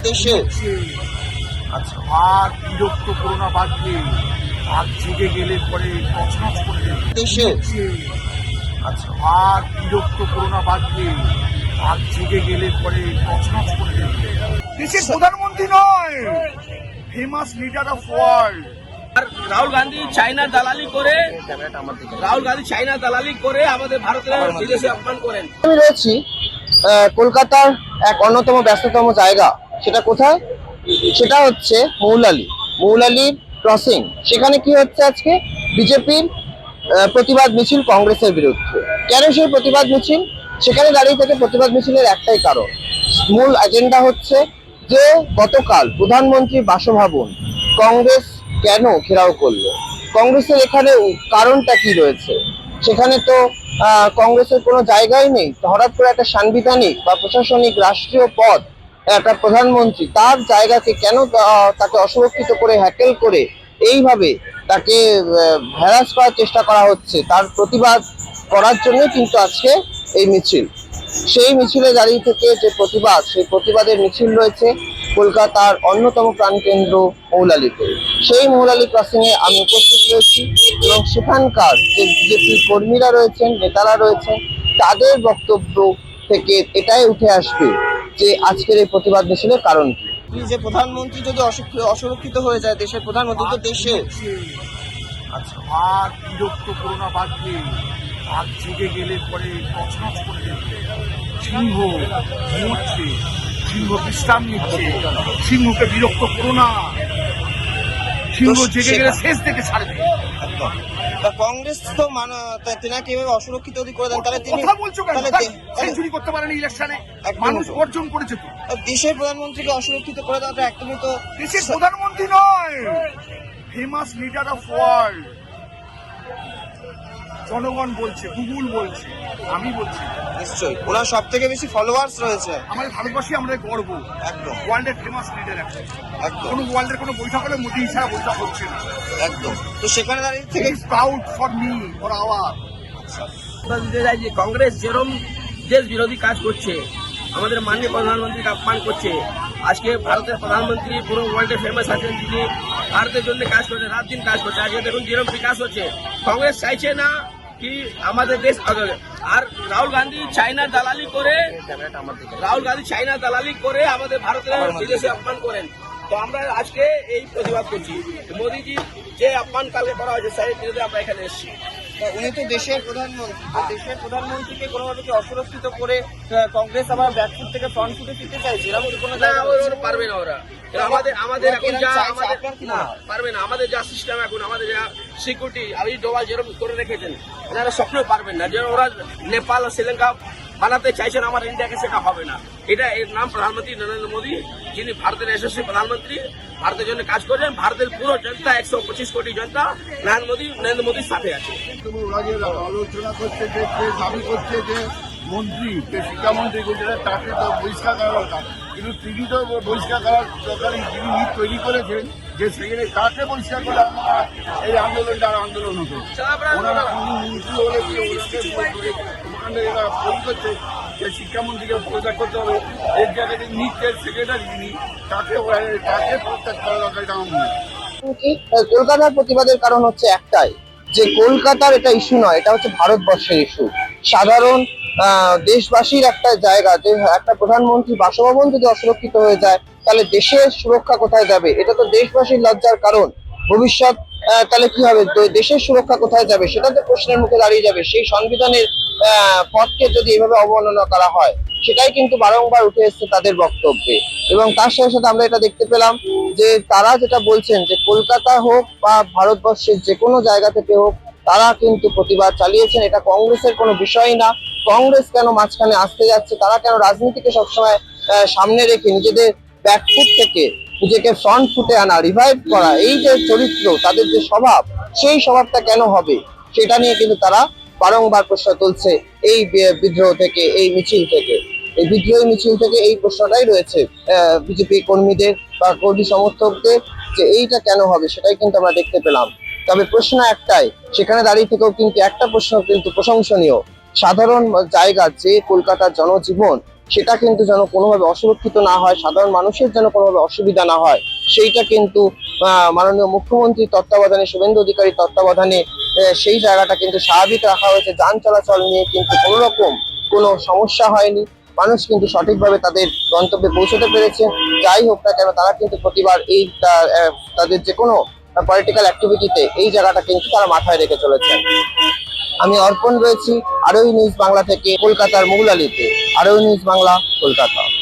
দেশে আচ্ছা, আর বিরক্ত করোনা বাদ দিয়ে আর জেগে গেলে পরে তছনছ করে দেবে দেশে আচ্ছা, আর বিরক্ত করোনা বাদ দিয়ে আর জেগে গেলে পরে তছনছ করে দেবে দেশের প্রধানমন্ত্রী নয়, ফেমাস লিডার অফ ওয়ার্ল্ড। আর রাহুল গান্ধী চায়না দালালি করে আমাদের ভারতের বিদেশে অপমান করেন। আমি রয়েছি কলকাতার এক অন্যতম ব্যস্ততম জায়গা, সেটা কোথায়? সেটা হচ্ছে মৌলালি ক্রসিং। সেখানে কি হচ্ছে আজকে? বিজেপির প্রতিবাদ মিছিল কংগ্রেসের বিরুদ্ধে। কেন সেই প্রতিবাদ মিছিল? সেখানে দাঁড়িয়ে থেকে প্রতিবাদ মিছিলের একটাই কারণ, মূল এজেন্ডা হচ্ছে যে গতকাল প্রধানমন্ত্রীর বাসভবন কংগ্রেস কেন ঘেরাও করলো, কংগ্রেসের এখানে কারণটা কি রয়েছে? সেখানে তো কংগ্রেসের কোনো জায়গাই নেই। হঠাৎ করে একটা সাংবিধানিক বা প্রশাসনিক রাষ্ট্রীয় পদ একটা প্রধানমন্ত্রী, তার জায়গাকে কেন তাকে অসুরক্ষিত করে হ্যাকেল করে এইভাবে তাকে হ্যারাস করার চেষ্টা করা হচ্ছে, তার প্রতিবাদ করার জন্য কিন্তু আজকে এই মিছিল। সেই মিছিলে দাঁড়িয়ে থেকে যে প্রতিবাদ, সেই প্রতিবাদের মিছিল রয়েছে কলকাতার অন্যতম প্রাণকেন্দ্র মৌলালিতে। সেই মৌলালি ক্রসিং এ আমি উপস্থিত রয়েছি এবং সেখানকার যে বিজেপি কর্মীরা রয়েছেন, নেতারা রয়েছেন, তাদের বক্তব্য থেকে এটাই উঠে আসবে যে আজকের এই প্রতিবাদ মিছিলের কারণ কি। যে প্রধানমন্ত্রী যদি অসুরক্ষিত হয়ে যায়, দেশের প্রধানমন্ত্রী তো দেশে আচ্ছা, আর বিরক্ত করোনা বাদ দিয়ে আর জেগে গেলে পরে তছনছ করে দেবে। সিংহ মরছে, সিংহ বিশ্রাম নিচ্ছে, সিংহকে বিরক্ত করোনা, সিংহ জেগে গেলে শেষ থেকে ছাড়ে দেবে। কংগ্রেস তো তেনাকে এভাবে অসুরক্ষিত যদি করে দেন, তাহলে তিনি কথা বলছো কেন? সেঞ্চুরি করতে পারেনি ইলেকশনে, মানুষ অর্জন করেছে তো। দেশের প্রধানমন্ত্রীকে অসুরক্ষিত করে দেওয়াটা একদমই তো দেশের প্রধানমন্ত্রী নয়, ফেমাস লিডার অফ ওয়ার্ল্ড। জনগণ বলছে, গুগল বলছে, আমি বলছি। নিশ্চয়ই ওনার সব থেকে বেশি ফলোয়ার্স রয়েছে। আমাদের ভারতবাসী, আমাদের গর্ব। একদম ওয়ার্ল্ডের ফেমাস লিডার একটা। একদম কোনো ওয়ার্ল্ডের কোনো বৈঠক হলে মোদি ছাড়া বৈঠক হচ্ছে না। একদম। তো সেখানে দাঁড়িয়ে থেকে proud for me, for our. যে কংগ্রেস যেরকম দেশ বিরোধী কাজ করছে, আমাদের মাননীয় প্রধানমন্ত্রীকে অপমান করছে। আজকে ভারতের প্রধানমন্ত্রী পুরো ওয়ার্ল্ডে ফেমাস আছেন, তিনি ভারতের জন্য কাজ করছে, রাত দিন কাজ করছে। আজকে দেখুন যেরকম বিকাশ হচ্ছে, কংগ্রেস চাইছে না কি আমাদের দেশ আগে। আর রাহুল গান্ধী চায়না দালালি করে আমাদের ভারতের বিদেশে অপমান করেন। তো আমরা আজকে এই প্রতিবাদ করছি, মোদীজি যে অপমান কালকে করা হয়েছে সেই বিরুদ্ধে আমরা এখানে এসেছি। উনি তো দেশের প্রধানমন্ত্রী, দেশের প্রধানমন্ত্রীকে কোনোভাবে কি অসুরক্ষিত করে কংগ্রেস আবার ব্যাকফুট থেকে ফ্রন্ট ফুটে ফিরতে চাইছে? এরকম কোনো পারবে না ওরা। আমাদের এখন যা পারবে না, আমাদের যা সিস্টেম, এখন আমাদের যা সিকিউরিটি আমি ডোভাল যেরকম করে রেখেছেন, এনারা স্বপ্নেও পারবেন না। যেন ওরা নেপাল আর শ্রীলঙ্কা বানাতে চাইছেন, আমার ইন্ডিয়াকে সেটা হবে না। এটা এর নাম প্রধানমন্ত্রী নরেন্দ্র মোদী, যিনি ভারতের যশস্বী প্রধানমন্ত্রী, ভারতের জন্য কাজ করছেন। ভারতের পুরো জনতা 125 কোটি জনতা নরেন্দ্র মোদীর সাথে আছে। ওরা যে আলোচনা করছে, যে দাবি করছে যে মন্ত্রী, যে শিক্ষামন্ত্রী গুজরাট, তাকে তো বহিষ্কার করা দরকার, কিন্তু তিনি তো বহিষ্কার করার দরকার, যিনি নীতি তৈরি করেছেন, যে সেখানে তাকে বহিষ্কার করে এই আন্দোলনটা আর আন্দোলন হতো। ওনারা মন্ত্রী হলে কি ওখানে এরা ফোন করছে যে শিক্ষামন্ত্রীকে পদত্যাগ করতে হবে, এর জায়গায় নিটের সেক্রেটারি যিনি, তাকে পদত্যাগ করা দরকার, এটা আমার মনে হয়। কলকাতার প্রতিবাদের কারণ হচ্ছে একটাই, যে কলকাতার এটা ইস্যু নয়, এটা হচ্ছে ভারতবর্ষের ইস্যু। সাধারণ দেশবাসীর একটা জায়গা, যে একটা প্রধানমন্ত্রী বাসভবন যদি অসুরক্ষিত হয়ে যায়, তাহলে দেশের সুরক্ষা কোথায় যাবে? এটা তো দেশবাসীর লজ্জার কারণ। ভবিষ্যৎ তাহলে কি হবে? দেশের সুরক্ষা কোথায় যাবে? সেটা তো প্রশ্নের মুখে দাঁড়িয়ে যাবে। সেই সংবিধানের পথকে যদি এভাবে অবমাননা করা হয়, সেটাই কিন্তু বারংবার উঠে এসছে তাদের বক্তব্যে। এবং তার সাথে সাথে আমরা এটা দেখতে পেলাম যে তারা যেটা বলছেন, যে কলকাতা হোক বা ভারতবর্ষের যে কোনো জায়গা থেকে হোক, তারা কিন্তু প্রতিবাদ চালিয়েছেন। এটা কংগ্রেসের কোনো বিষয় না। কংগ্রেস কেন মাঝখানে আসতে যাচ্ছে? তারা কেন রাজনীতিকে সবসময় সামনে রেখে নিজেদের ব্যাকফুট থেকে নিজেকে ফ্রন্ট ফুটে আনা, রিভাইভ করা, এই যে চরিত্র, তাদের যে স্বভাব, সেই স্বভাবটা কেন হবে? সেটা নিয়ে কিন্তু তারা বারংবার প্রশ্ন তুলছে এই বিদ্রোহ থেকে, এই মিছিল থেকে। এই বিদ্রোহী মিছিল থেকে এই প্রশ্নটাই রয়েছে বিজেপি কর্মীদের বা কর্মী সমর্থকদের, যে এইটা কেন হবে, সেটাই কিন্তু আমরা দেখতে পেলাম। তবে প্রশ্ন একটাই, সেখানে দাঁড়িয়ে থেকেও কিন্তু একটা প্রশ্ন কিন্তু প্রশংসনীয়। সাধারণ জায়গা, যে কলকাতার জনজীবন, সেটা কিন্তু যেন কোনোভাবে অসুরক্ষিত না হয়, সাধারণ মানুষের যেন কোনোভাবে অসুবিধা না হয়, সেইটা কিন্তু মাননীয় মুখ্যমন্ত্রীর তত্ত্বাবধানে, শুভেন্দু অধিকারীর তত্ত্বাবধানে সেই জায়গাটা কিন্তু স্বাভাবিক রাখা হয়েছে। যান চলাচল নিয়ে কিন্তু কোনো রকম কোনো সমস্যা হয়নি, মানুষ কিন্তু সঠিকভাবে তাদের গন্তব্যে পৌঁছতে পেরেছে। যাই হোক না কেন, তারা কিন্তু প্রতিবার এই তাদের যে কোনো পলিটিক্যাল অ্যাক্টিভিটিতে এই জায়গাটা কিন্তু তারা মাথায় রেখে চলেছেন। আমি অর্পণ রয়েছি আরোহী নিউজ বাংলা থেকে কলকাতার মৌলালিতে। আরোহী নিউজ বাংলা, কলকাতা।